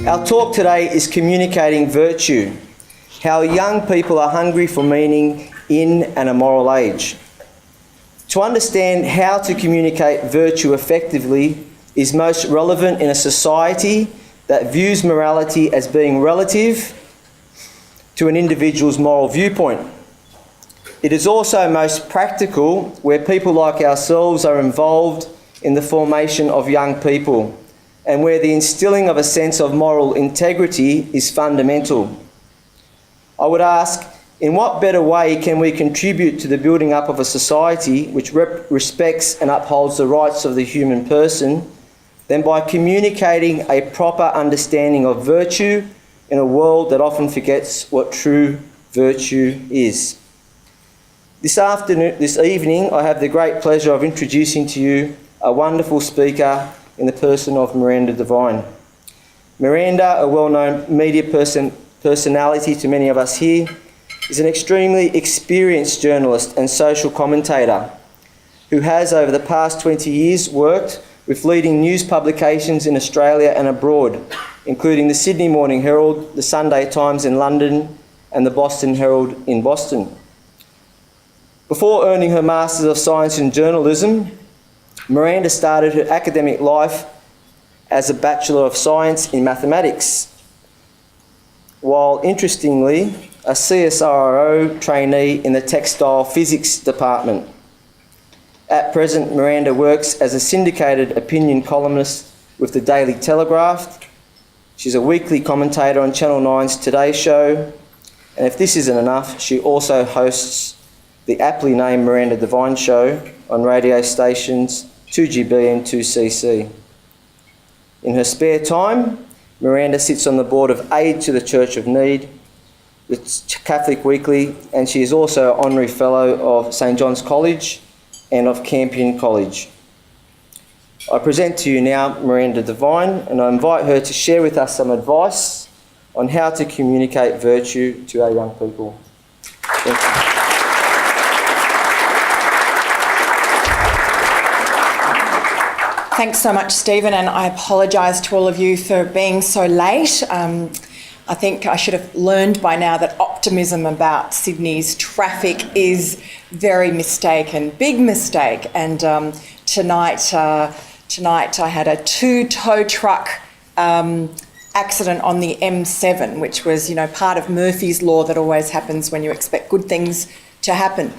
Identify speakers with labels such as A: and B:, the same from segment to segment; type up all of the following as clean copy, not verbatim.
A: Our talk today is communicating virtue, how young people are hungry for meaning in an immoral age. To understand how to communicate virtue effectively is most relevant in a society that views morality as being relative to an individual's moral viewpoint. It is also most practical where people like ourselves are involved in the formation of young people and where the instilling of a sense of moral integrity is fundamental. I would ask, in what better way can we contribute to the building up of a society which respects and upholds the rights of the human person than by communicating a proper understanding of virtue in a world that often forgets what true virtue is? This evening, I have the great pleasure of introducing to you a wonderful speaker in the person of Miranda Devine. Miranda, a well-known media personality to many of us here, is an extremely experienced journalist and social commentator who has, over the past 20 years, worked with leading news publications in Australia and abroad, including the Sydney Morning Herald, the Sunday Times in London, and the Boston Herald in Boston. Before earning her Masters of Science in Journalism, Miranda started her academic life as a Bachelor of Science in Mathematics, while interestingly, a CSIRO trainee in the Textile Physics Department. At present, Miranda works as a syndicated opinion columnist with the Daily Telegraph. She's a weekly commentator on Channel 9's Today Show, and if this isn't enough, she also hosts the aptly named Miranda Devine Show on radio stations 2GB and 2CC. In her spare time, Miranda sits on the board of Aid to the Church of Need, the Catholic Weekly, and she is also an Honorary Fellow of St John's College and of Campion College. I present to you now Miranda Devine, and I invite her to share with us some advice on how to communicate virtue to our young people. Thank you.
B: Thanks so much, Stephen, and I apologise to all of you for being so late. I think I should have learned by now that optimism about Sydney's traffic is very mistaken, big mistake. And tonight I had a two-tow truck accident on the M7, which was, part of Murphy's Law that always happens when you expect good things to happen.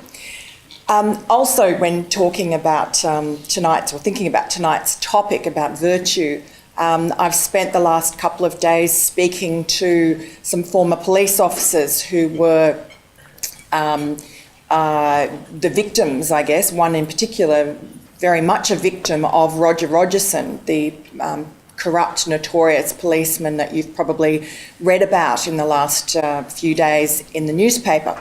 B: Also, when talking about thinking about tonight's topic about virtue, I've spent the last couple of days speaking to some former police officers who were the victims, I guess, one in particular, very much a victim of Roger Rogerson, the corrupt, notorious policeman that you've probably read about in the last few days in the newspaper.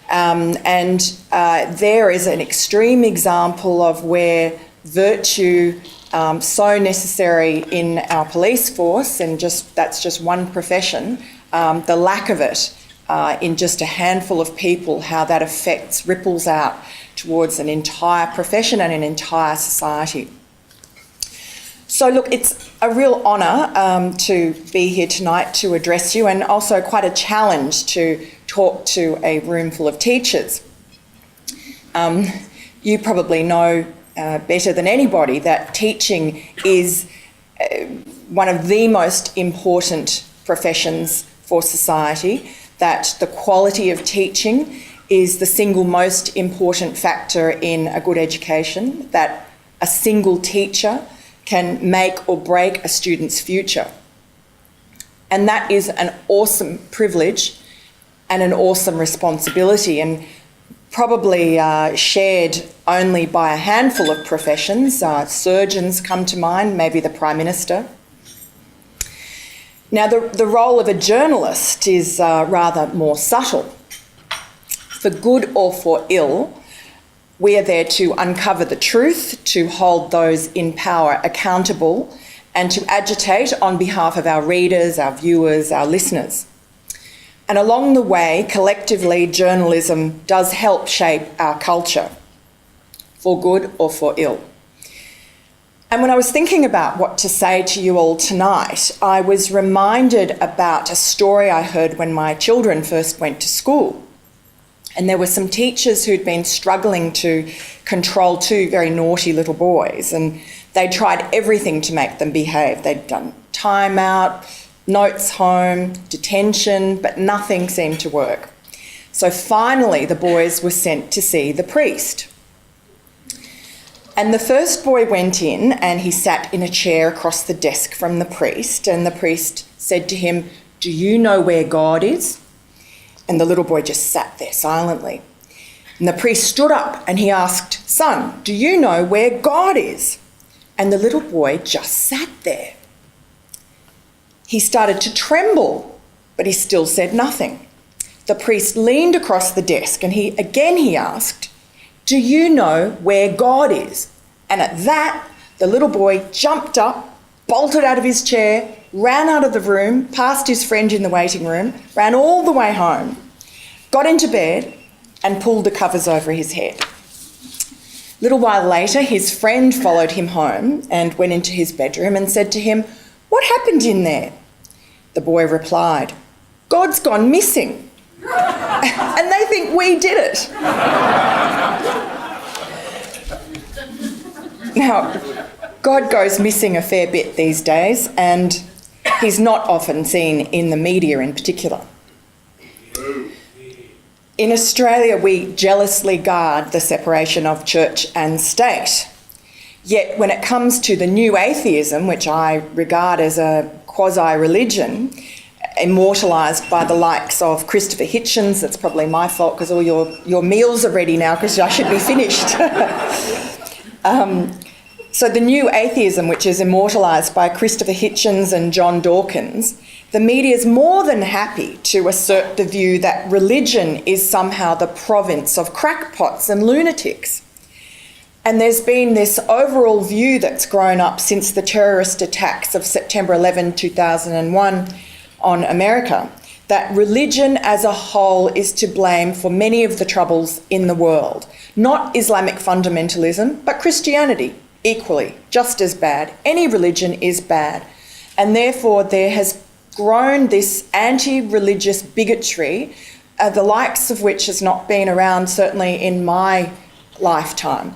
B: There is an extreme example of where virtue, so necessary in our police force, and that's just one profession, the lack of it in just a handful of people, how that ripples out towards an entire profession and an entire society. So look, it's a real honour to be here tonight to address you, and also quite a challenge to talk to a room full of teachers. You probably know better than anybody that teaching is one of the most important professions for society, that the quality of teaching is the single most important factor in a good education, that a single teacher can make or break a student's future. And that is an awesome privilege and an awesome responsibility, and probably shared only by a handful of professions. Surgeons come to mind, maybe the Prime Minister. Now, the role of a journalist is rather more subtle. For good or for ill, we are there to uncover the truth, to hold those in power accountable, and to agitate on behalf of our readers, our viewers, our listeners. And along the way, collectively, journalism does help shape our culture, for good or for ill. And when I was thinking about what to say to you all tonight, I was reminded about a story I heard when my children first went to school. And there were some teachers who'd been struggling to control two very naughty little boys, and they tried everything to make them behave. They'd done timeout, notes home, detention, but nothing seemed to work. So finally the boys were sent to see the priest. And the first boy went in and he sat in a chair across the desk from the priest, and the priest said to him, "Do you know where God is?" And the little boy just sat there silently. And the priest stood up and he asked, "Son, do you know where God is?" And the little boy just sat there. He started to tremble, but he still said nothing. The priest leaned across the desk and he asked, "Do you know where God is?" And at that, the little boy jumped up, bolted out of his chair, ran out of the room, past his friend in the waiting room, ran all the way home, got into bed and pulled the covers over his head. A little while later, his friend followed him home and went into his bedroom and said to him, "What happened in there?" The boy replied, "God's gone missing." And they think we did it. Now, God goes missing a fair bit these days, and he's not often seen in the media in particular. In Australia, we jealously guard the separation of church and state. Yet when it comes to the new atheism, which I regard as a quasi-religion, immortalised by the likes of Christopher Hitchens, that's probably my fault because all your meals are ready now because I should be finished. So the new atheism, which is immortalised by Christopher Hitchens and John Dawkins, the media is more than happy to assert the view that religion is somehow the province of crackpots and lunatics. And there's been this overall view that's grown up since the terrorist attacks of September 11, 2001 on America, that religion as a whole is to blame for many of the troubles in the world. Not Islamic fundamentalism, but Christianity, equally, just as bad. Any religion is bad. And therefore there has grown this anti-religious bigotry, the likes of which has not been around certainly in my lifetime.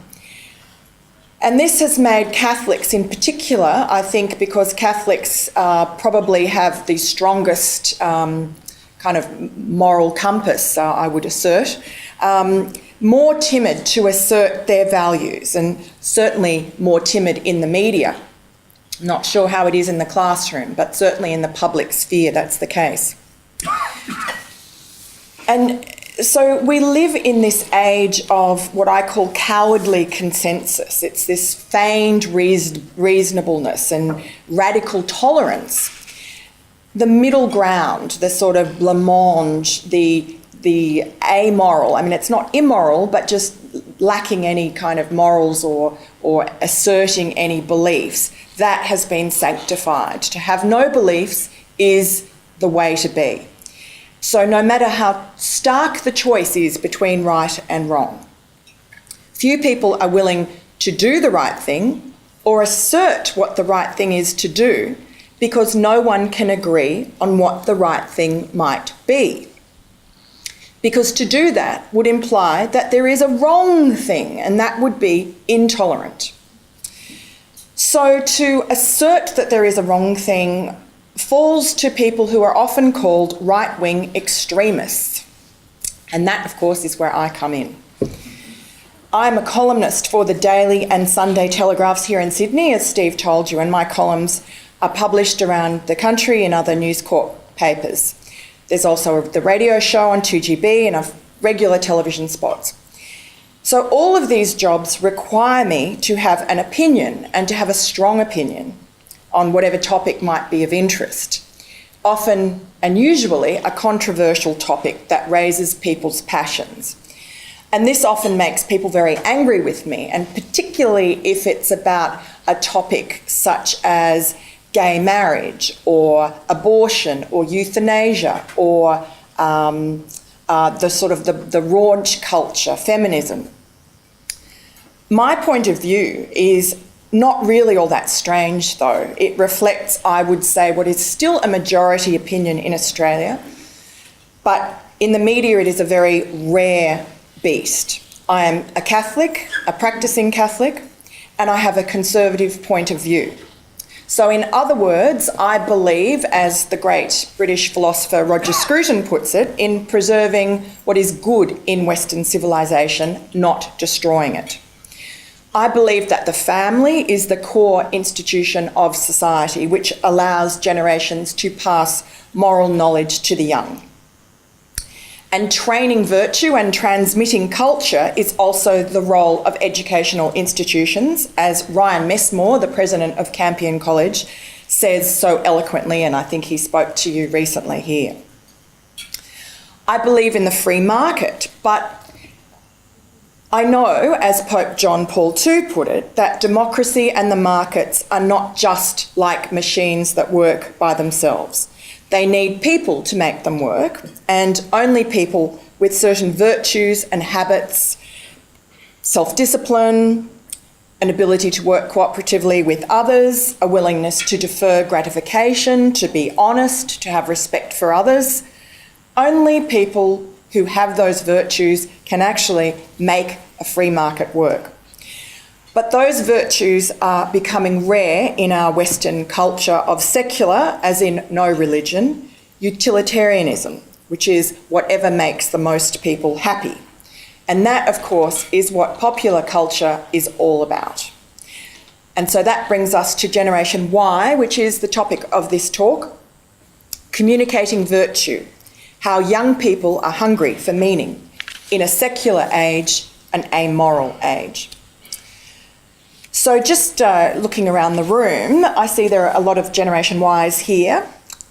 B: And this has made Catholics in particular, I think because Catholics probably have the strongest kind of moral compass, I would assert, more timid to assert their values, and certainly more timid in the media. I'm not sure how it is in the classroom, but certainly in the public sphere that's the case. And so we live in this age of what I call cowardly consensus. It's this feigned reasonableness and radical tolerance. The middle ground, the sort of blancmange, the amoral, I mean it's not immoral, but just lacking any kind of morals or asserting any beliefs, that has been sanctified. To have no beliefs is the way to be. So no matter how stark the choice is between right and wrong, few people are willing to do the right thing or assert what the right thing is to do because no one can agree on what the right thing might be. Because to do that would imply that there is a wrong thing, and that would be intolerant. So to assert that there is a wrong thing falls to people who are often called right-wing extremists. And that, of course, is where I come in. I'm a columnist for the Daily and Sunday Telegraphs here in Sydney, as Steve told you, and my columns are published around the country in other News Corp papers. There's also the radio show on 2GB and regular television spots. So all of these jobs require me to have an opinion and to have a strong opinion on whatever topic might be of interest. Often and usually a controversial topic that raises people's passions. And this often makes people very angry with me, and particularly if it's about a topic such as gay marriage or abortion or euthanasia or the raunch culture, feminism. My point of view is not really all that strange, though. It reflects, I would say, what is still a majority opinion in Australia, but in the media it is a very rare beast. I am a Catholic, a practising Catholic, and I have a conservative point of view. So in other words, I believe, as the great British philosopher Roger Scruton puts it, in preserving what is good in Western civilisation, not destroying it. I believe that the family is the core institution of society, which allows generations to pass moral knowledge to the young. And training virtue and transmitting culture is also the role of educational institutions, as Ryan Messmore, the president of Campion College, says so eloquently, and I think he spoke to you recently here. I believe in the free market, but I know, as Pope John Paul II put it, that democracy and the markets are not just like machines that work by themselves. They need people to make them work, and only people with certain virtues and habits, self-discipline, an ability to work cooperatively with others, a willingness to defer gratification, to be honest, to have respect for others, only people who have those virtues can actually make a free market work. But those virtues are becoming rare in our Western culture of secular, as in no religion, utilitarianism, which is whatever makes the most people happy. And that, of course, is what popular culture is all about. And so that brings us to Generation Y, which is the topic of this talk, communicating virtue, how young people are hungry for meaning in a secular age, an amoral age. So just looking around the room, I see there are a lot of Generation Ys here,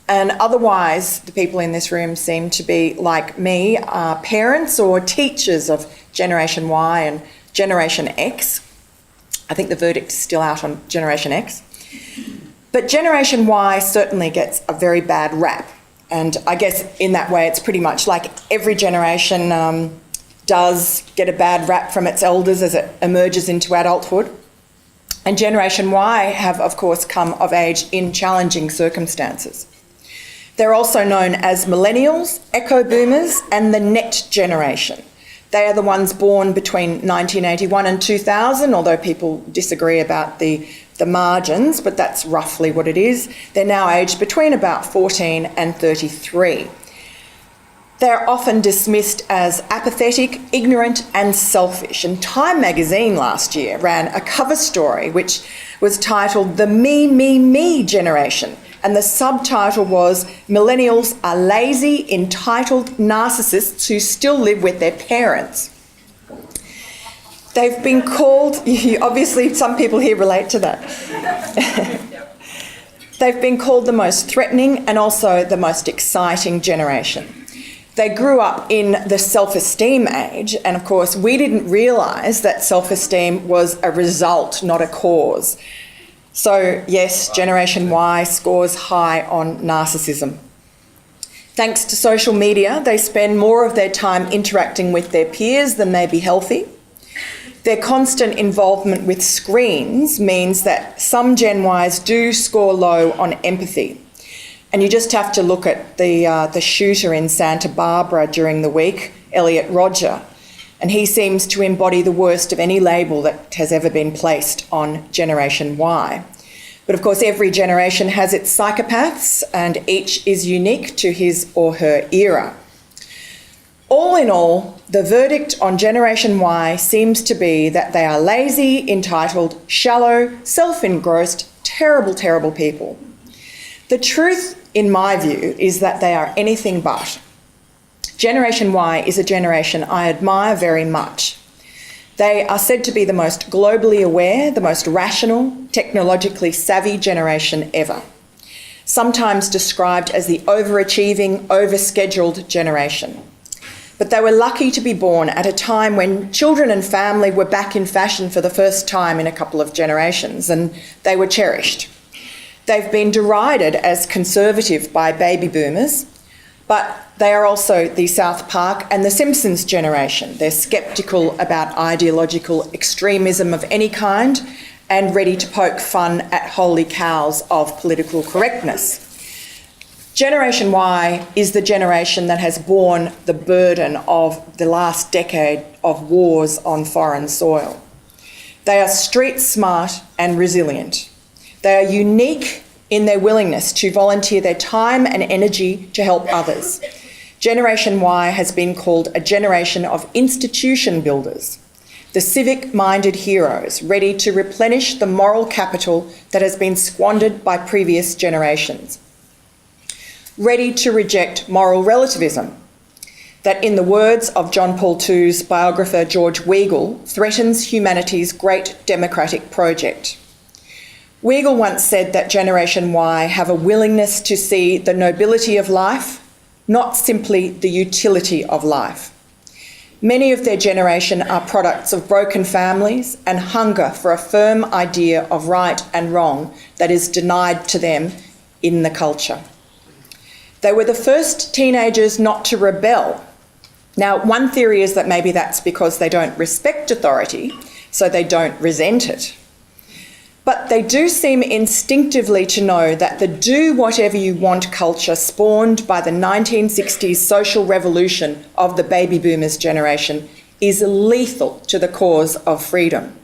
B: and otherwise the people in this room seem to be, like me, parents or teachers of Generation Y and Generation X. I think the verdict is still out on Generation X. But Generation Y certainly gets a very bad rap, and I guess in that way it's pretty much like every generation does get a bad rap from its elders as it emerges into adulthood. And Generation Y have, of course, come of age in challenging circumstances. They're also known as millennials, echo boomers, and the net generation. They are the ones born between 1981 and 2000, although people disagree about the margins, but that's roughly what it is. They're now aged between about 14 and 33. They're often dismissed as apathetic, ignorant and selfish. And Time magazine last year ran a cover story which was titled The Me, Me, Me Generation. And the subtitle was Millennials are lazy, entitled narcissists who still live with their parents. They've been called, obviously some people here relate to that. They've been called the most threatening and also the most exciting generation. They grew up in the self-esteem age, and of course we didn't realise that self-esteem was a result, not a cause. So yes, Generation Y scores high on narcissism. Thanks to social media, they spend more of their time interacting with their peers than may be healthy. Their constant involvement with screens means that some Gen Ys do score low on empathy. And you just have to look at the shooter in Santa Barbara during the week, Elliot Rodger, and he seems to embody the worst of any label that has ever been placed on Generation Y. But of course, every generation has its psychopaths, and each is unique to his or her era. All in all, the verdict on Generation Y seems to be that they are lazy, entitled, shallow, self-engrossed, terrible, terrible people. The truth, in my view, is that they are anything but. Generation Y is a generation I admire very much. They are said to be the most globally aware, the most rational, technologically savvy generation ever, sometimes described as the overachieving, overscheduled generation. But they were lucky to be born at a time when children and family were back in fashion for the first time in a couple of generations, and they were cherished. They've been derided as conservative by baby boomers, but they are also the South Park and the Simpsons generation. They're sceptical about ideological extremism of any kind, and ready to poke fun at holy cows of political correctness. Generation Y is the generation that has borne the burden of the last decade of wars on foreign soil. They are street smart and resilient. They are unique in their willingness to volunteer their time and energy to help others. Generation Y has been called a generation of institution builders, the civic-minded heroes ready to replenish the moral capital that has been squandered by previous generations. Ready to reject moral relativism, that, in the words of John Paul II's biographer George Weigel, threatens humanity's great democratic project. Weigel once said that Generation Y have a willingness to see the nobility of life, not simply the utility of life. Many of their generation are products of broken families and hunger for a firm idea of right and wrong that is denied to them in the culture. They were the first teenagers not to rebel. Now, one theory is that maybe that's because they don't respect authority, so they don't resent it. But they do seem instinctively to know that the do whatever you want culture spawned by the 1960s social revolution of the baby boomers generation is lethal to the cause of freedom.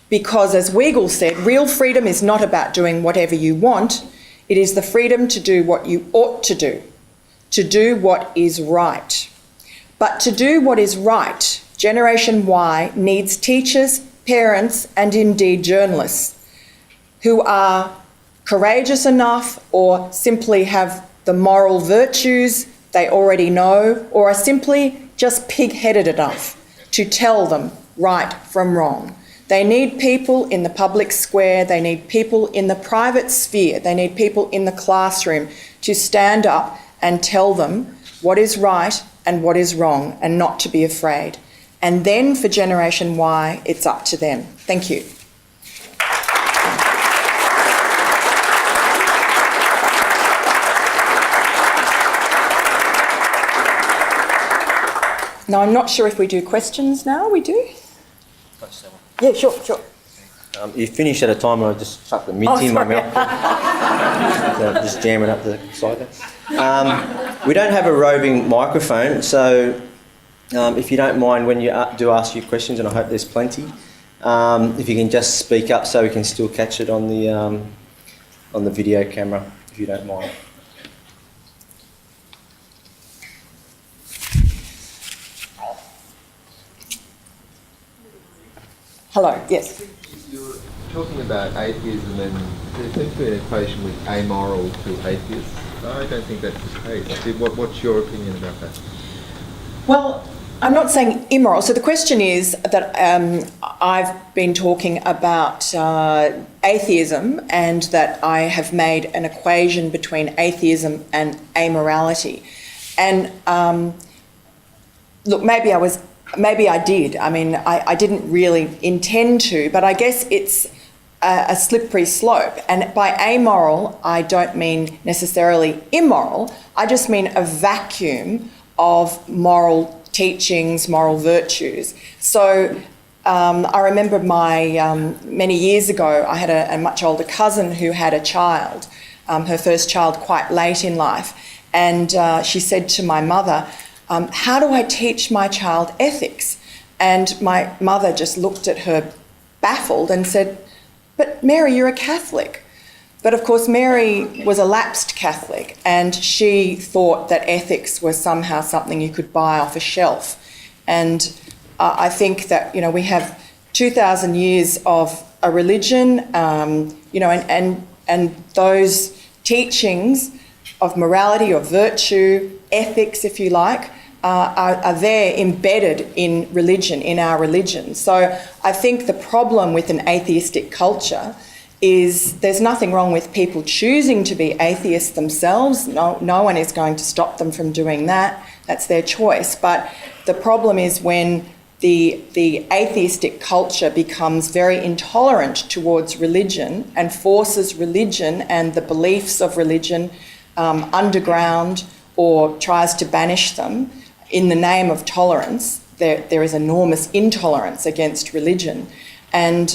B: Because, as Weigel said, real freedom is not about doing whatever you want, it is the freedom to do what you ought to do what is right. But to do what is right, Generation Y needs teachers, parents, and indeed journalists who are courageous enough or simply have the moral virtues they already know, or are simply just pig-headed enough to tell them right from wrong. They need people in the public square, they need people in the private sphere, they need people in the classroom to stand up and tell them what is right and what is wrong, and not to be afraid. And then for Generation Y, it's up to them. Thank you. Now, I'm not sure if we do questions now. We do? Yeah, sure.
A: You finish at a time when I just chuck the mint in my mouth. So just jamming up the side there. We don't have a roving microphone, so if you don't mind when you do ask your questions, and I hope there's plenty, if you can just speak up so we can still catch it on the video camera, if you don't mind.
B: Hello, yes.
C: You're talking about atheism, and there seems to be an equation with amoral to atheists. I don't think that's the case. What's your opinion about that?
B: Well, I'm not saying immoral. So the question is that I've been talking about atheism, and that I have made an equation between atheism and amorality. And look, maybe I did. I mean, I didn't really intend to, but I guess it's a slippery slope. And by amoral, I don't mean necessarily immoral. I just mean a vacuum of moral teachings, moral virtues. So I remember many years ago, I had a much older cousin who had a child, her first child, quite late in life. And she said to my mother, how do I teach my child ethics? And my mother just looked at her baffled and said, but Mary, you're a Catholic. But of course, Mary was a lapsed Catholic, and she thought that ethics was somehow something you could buy off a shelf. And I think that, we have 2,000 years of a religion, and those teachings of morality or virtue, ethics, if you like, are there embedded in religion, in our religion. So I think the problem with an atheistic culture is there's nothing wrong with people choosing to be atheists themselves. No one is going to stop them from doing that. That's their choice. But the problem is when the atheistic culture becomes very intolerant towards religion and forces religion and the beliefs of religion underground, or tries to banish them in the name of tolerance. There is enormous intolerance against religion. And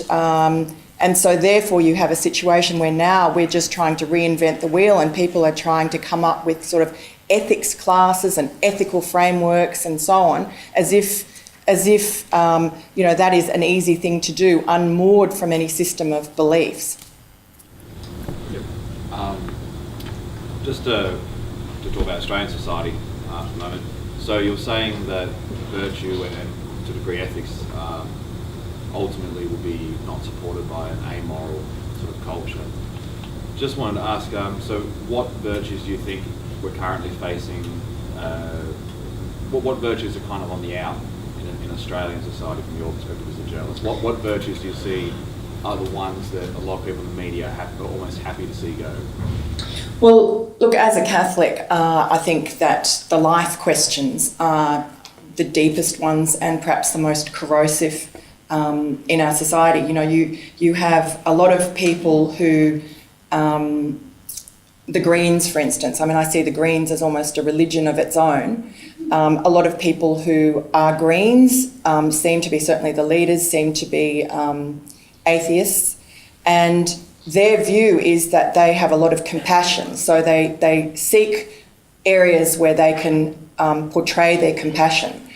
B: And so therefore you have a situation where now we're just trying to reinvent the wheel, and people are trying to come up with sort of ethics classes and ethical frameworks and so on, as if that is an easy thing to do, unmoored from any system of beliefs.
D: Yep. Just to talk about Australian society for a moment. So you're saying that virtue and to a degree ethics ultimately will be not supported by an amoral sort of culture. Just wanted to ask, so what virtues do you think we're currently facing? What virtues are kind of on the out in Australian society from your perspective as a journalist? What virtues do you see are the ones that a lot of people in the media are almost happy to see go?
B: Well, look, as a Catholic, I think that the life questions are the deepest ones and perhaps the most corrosive in our society. You have a lot of people who, the Greens, for instance, I see the Greens as almost a religion of its own. A lot of people who are Greens seem to be, certainly the leaders, seem to be atheists, and their view is that they have a lot of compassion. So they seek areas where they can portray their compassion.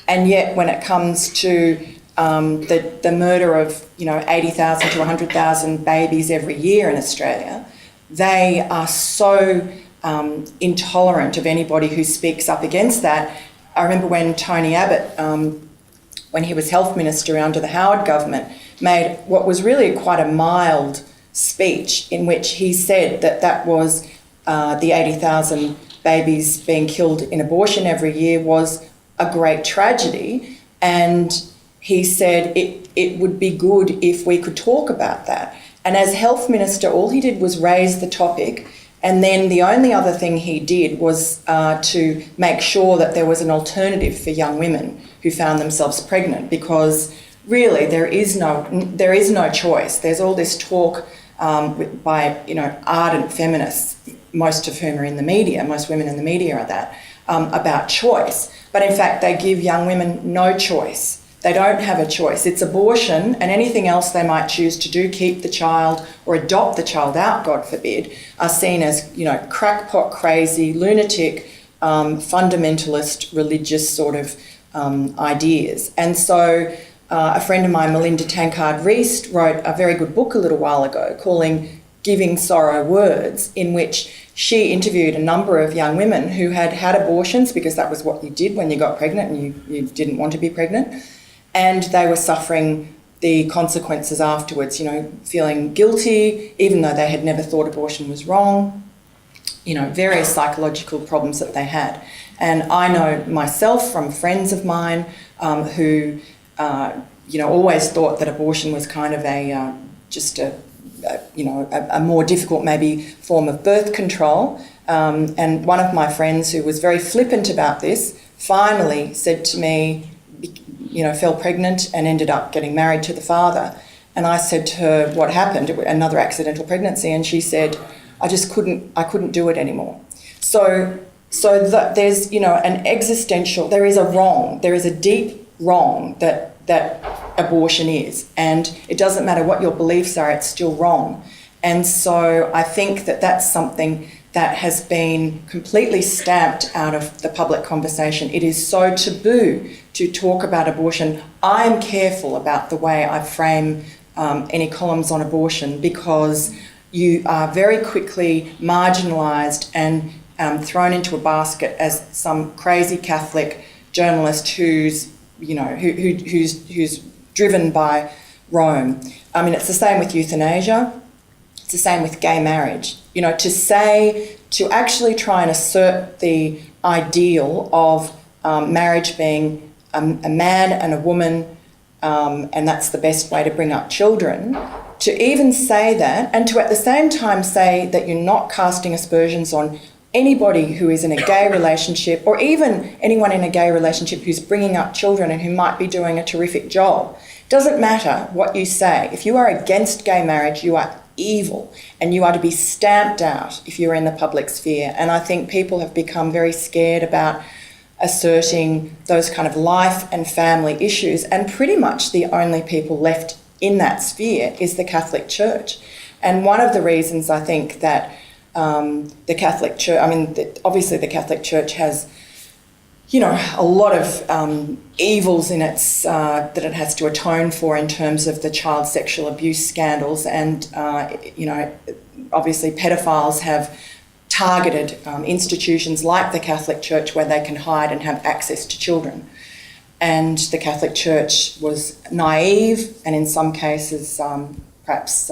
B: And yet when it comes to the murder of 80,000 to 100,000 babies every year in Australia, they are so intolerant of anybody who speaks up against that. I remember when Tony Abbott, when he was health minister under the Howard government, made what was really quite a mild speech in which he said that was the 80,000 babies being killed in abortion every year was a great tragedy, and he said it would be good if we could talk about that. And as health minister, all he did was raise the topic, and then the only other thing he did was to make sure that there was an alternative for young women who found themselves pregnant, because really there is no choice. There's all this talk by ardent feminists, most of whom are in the media, most women in the media are that, about choice. But in fact, they give young women no choice. They don't have a choice. It's abortion, and anything else they might choose to do, keep the child or adopt the child out, God forbid, are seen as, crackpot crazy, lunatic, fundamentalist, religious sort of ideas. And so a friend of mine, Melinda Tankard-Reist, wrote a very good book a little while ago calling Giving Sorrow Words, in which she interviewed a number of young women who had had abortions, because that was what you did when you got pregnant and you didn't want to be pregnant, and they were suffering the consequences afterwards, feeling guilty, even though they had never thought abortion was wrong, various psychological problems that they had. And I know myself from friends of mine who, always thought that abortion was kind of a more difficult maybe form of birth control. And one of my friends who was very flippant about this finally said to me, fell pregnant and ended up getting married to the father. And I said to her, what happened? Another accidental pregnancy. And she said, I couldn't do it anymore. So that there's, an existential, there is a deep wrong that abortion is. And it doesn't matter what your beliefs are, it's still wrong. And so I think that that's something that has been completely stamped out of the public conversation. It is so taboo to talk about abortion. I'm careful about the way I frame any columns on abortion, because you are very quickly marginalised and thrown into a basket as some crazy Catholic journalist who's driven by Rome. It's the same with euthanasia. It's the same with gay marriage. To actually try and assert the ideal of marriage being a man and a woman, and that's the best way to bring up children, to even say that, and to at the same time say that you're not casting aspersions on anybody who is in a gay relationship, or even anyone in a gay relationship who's bringing up children and who might be doing a terrific job. Doesn't matter what you say. If you are against gay marriage, you are evil, and you are to be stamped out if you're in the public sphere. And I think people have become very scared about asserting those kind of life and family issues, and pretty much the only people left in that sphere is the Catholic Church. And one of the reasons I think that the Catholic Church, obviously the Catholic Church has, a lot of evils in its that it has to atone for in terms of the child sexual abuse scandals, and obviously pedophiles have targeted institutions like the Catholic Church where they can hide and have access to children. And the Catholic Church was naive and in some cases perhaps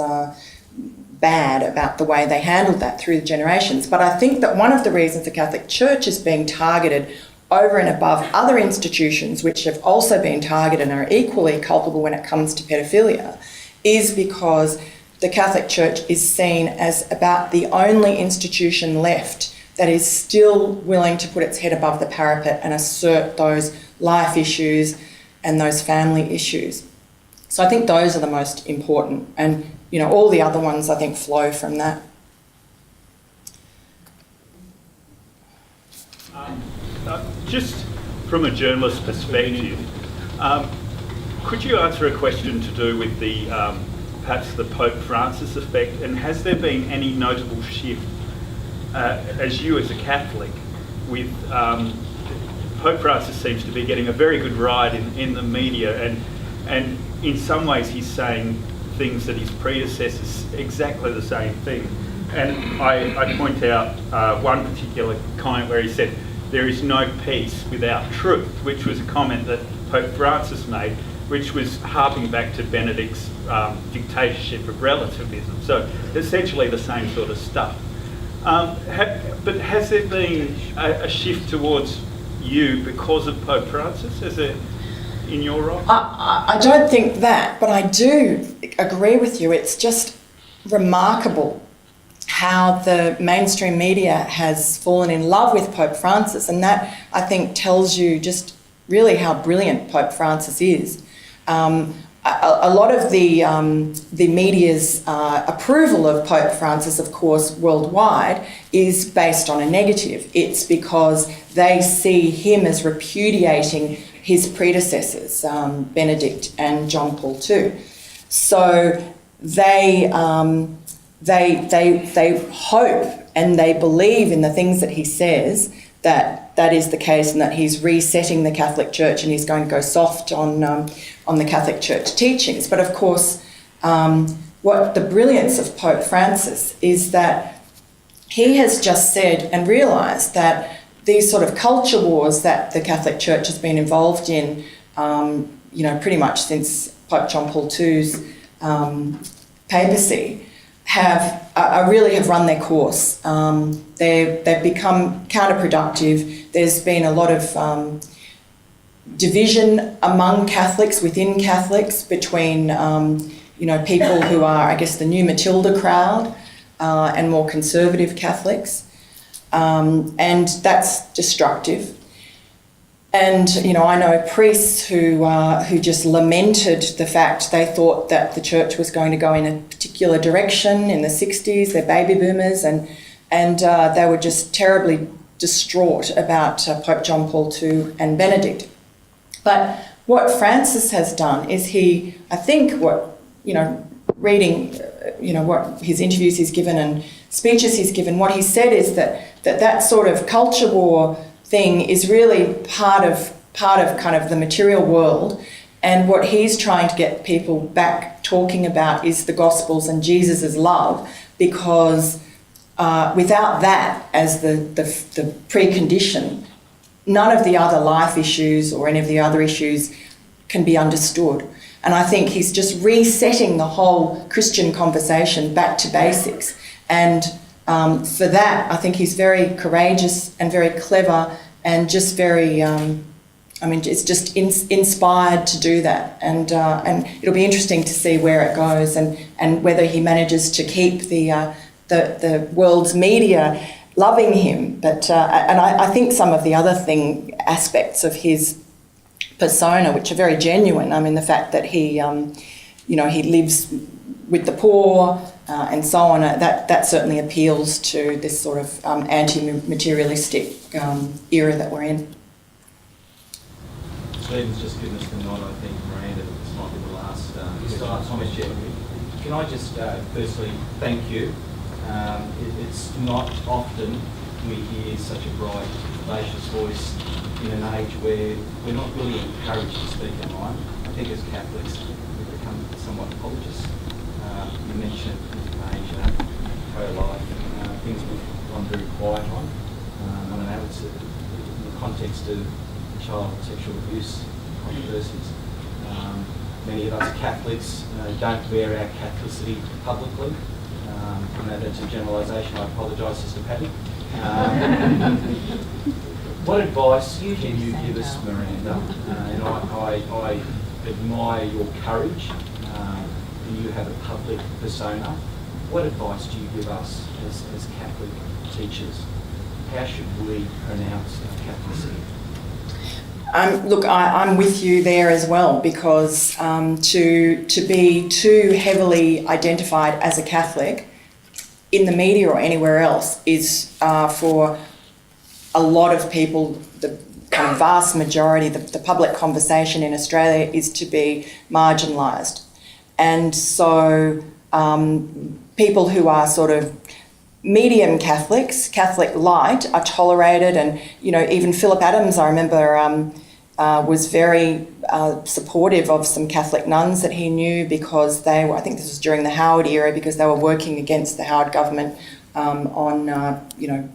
B: bad about the way they handled that through the generations. But I think that one of the reasons the Catholic Church is being targeted over and above other institutions which have also been targeted and are equally culpable when it comes to pedophilia is because the Catholic Church is seen as about the only institution left that is still willing to put its head above the parapet and assert those life issues and those family issues. So I think those are the most important, and all the other ones I think flow from that.
E: Just from a journalist perspective, could you answer a question to do with the perhaps the Pope Francis effect, and has there been any notable shift as you as a Catholic with Pope Francis seems to be getting a very good ride in the media, and in some ways he's saying things that his predecessors exactly the same thing. And I point out one particular comment where he said, "There is no peace without truth," which was a comment that Pope Francis made, which was harping back to Benedict's dictatorship of relativism. So essentially the same sort of stuff. But has there been a shift towards you because of Pope Francis in your role?
B: I don't think that, but I do agree with you. It's just remarkable how the mainstream media has fallen in love with Pope Francis, and that, I think, tells you just really how brilliant Pope Francis is. A lot of the media's approval of Pope Francis, of course, worldwide, is based on a negative. It's because they see him as repudiating his predecessors, Benedict and John Paul II. So they hope and they believe in the things that he says, that is the case, and that he's resetting the Catholic Church and he's going to go soft on the Catholic Church teachings. But of course, what the brilliance of Pope Francis is that he has just said and realised that these sort of culture wars that the Catholic Church has been involved in, pretty much since Pope John Paul II's papacy, really have run their course. They've become counterproductive. There's been a lot of division among Catholics, within Catholics, between people who are, I guess, the new Matilda crowd and more conservative Catholics, and that's destructive. And I know priests who just lamented the fact they thought that the church was going to go in a particular direction in the 60s. They're baby boomers, and they were just terribly distraught about Pope John Paul II and Benedict. But what Francis has done is reading what his interviews he's given and speeches he's given, what he said is that sort of culture war thing is really part of kind of the material world, and what he's trying to get people back talking about is the Gospels and Jesus' love, because without that as the precondition, none of the other life issues or any of the other issues can be understood. And I think he's just resetting the whole Christian conversation back to basics. And for that, I think he's very courageous and very clever and just very, it's just inspired to do that. And it'll be interesting to see where it goes and whether he manages to keep the world's media loving him. But I think some of the other aspects of his persona, which are very genuine. I mean, the fact that he lives with the poor and so on, that certainly appeals to this sort of anti-materialistic era that we're in.
F: Stephen's just given us the nod. I think Miranda, this might be the last question. Can I just firstly thank you? It's not often we hear such a bright, vivacious voice in an age where we're not really encouraged to speak our mind. I think as Catholics we've become somewhat apologists. You mentioned euthanasia, pro-life, things we've gone very quiet on. And I know it's in the context of child sexual abuse controversies. Many of us Catholics don't wear our Catholicity publicly. I know that's a generalisation. I apologise, Sister Patty. What advice can you give us, Miranda? And I admire your courage. You have a public persona. What advice do you give us as Catholic teachers? How should we pronounce our Catholicity?
B: Look, I'm with you there as well, because to be too heavily identified as a Catholic in the media or anywhere else is for a lot of people, the kind of vast majority, the public conversation in Australia is to be marginalised. And so people who are sort of medium Catholics, Catholic light, are tolerated. And, you know, even Philip Adams, I remember, was very supportive of some Catholic nuns that he knew, because they were, I think this was during the Howard era, because they were working against the Howard government on,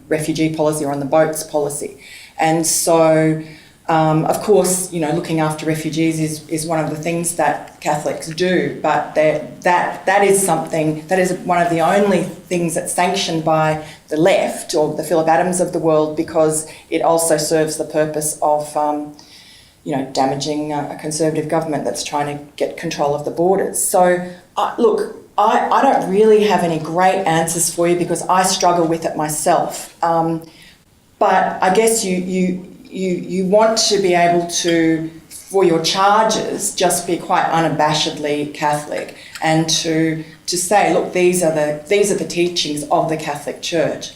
B: refugee policy, or on the boats policy. And so, of course, you know, looking after refugees is one of the things that Catholics do, but that is something, that is one of the only things that's sanctioned by the left, or the Philip Adams of the world, because it also serves the purpose of, damaging a Conservative government that's trying to get control of the borders. So, look, I don't really have any great answers for you, because I struggle with it myself. But I guess you want to be able to, for your charges, just be quite unabashedly Catholic, and to say, look, these are the teachings of the Catholic Church.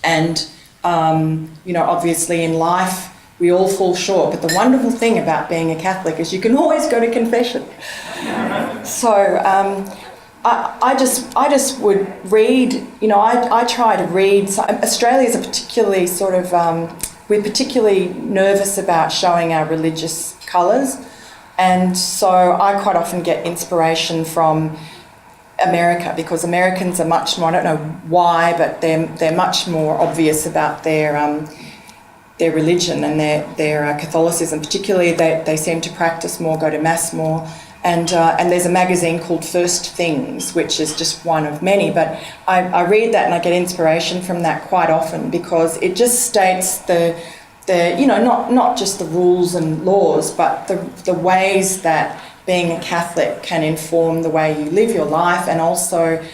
B: And obviously in life we all fall short, but the wonderful thing about being a Catholic is you can always go to confession. So I just would read. I try to read. Australia is a particularly sort of we're particularly nervous about showing our religious colours, and so I quite often get inspiration from America, because Americans are much more, I don't know why, but they're much more obvious about their religion and their Catholicism. Particularly, they seem to practice more, go to mass more. And there's a magazine called First Things, which is just one of many. But I read that and I get inspiration from that quite often, because it just states not just the rules and laws, but the ways that being a Catholic can inform the way you live your life, and also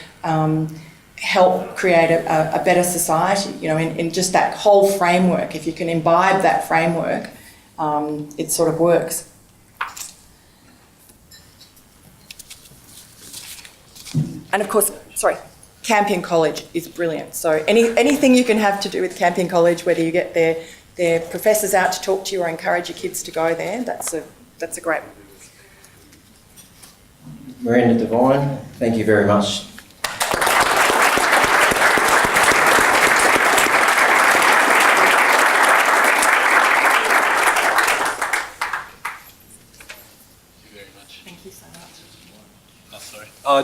B: help create a better society. In just that whole framework. If you can imbibe that framework, it sort of works. And of course, Campion College is brilliant. So anything you can have to do with Campion College, whether you get their professors out to talk to you or encourage your kids to go there, that's a great one.
A: Miranda Devine, thank you very much.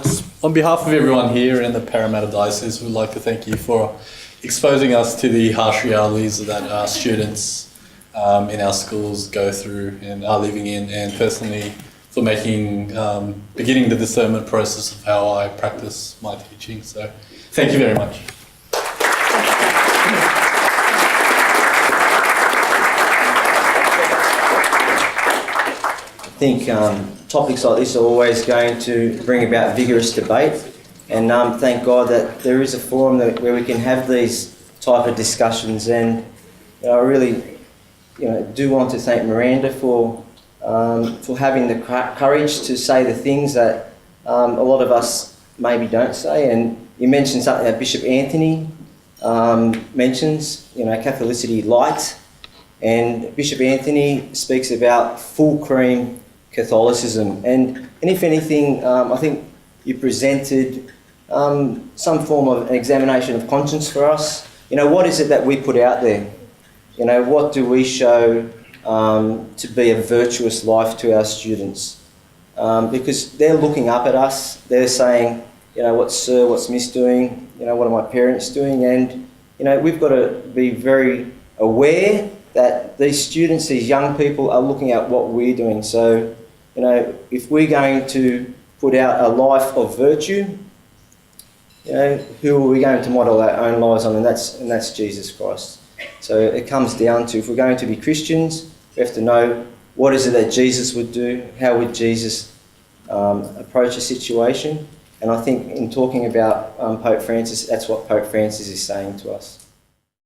G: Just on behalf of everyone here in the Parramatta Diocese, we'd like to thank you for exposing us to the harsh realities that our students in our schools go through and are living in, and personally for beginning the discernment process of how I practice my teaching. So thank you very much.
A: I think topics like this are always going to bring about vigorous debate, and thank God that there is a forum where we can have these type of discussions. And I really do want to thank Miranda for having the courage to say the things that a lot of us maybe don't say. And you mentioned something that Bishop Anthony mentions, Catholicity light. And Bishop Anthony speaks about full cream Catholicism. And if anything, I think you presented some form of an examination of conscience for us. You know, what is it that we put out there? You know, what do we show to be a virtuous life to our students? Because they're looking up at us. They're saying, you know, what's Sir, what's Miss doing? You know, what are my parents doing? And, you know, we've got to be very aware that these students, these young people are looking at what we're doing. So, you know, if we're going to put out a life of virtue, you know, who are we going to model our own lives on? And that's Jesus Christ. So it comes down to, if we're going to be Christians, we have to know what is it that Jesus would do, how would Jesus approach a situation. And I think in talking about Pope Francis, that's what Pope Francis is saying to us.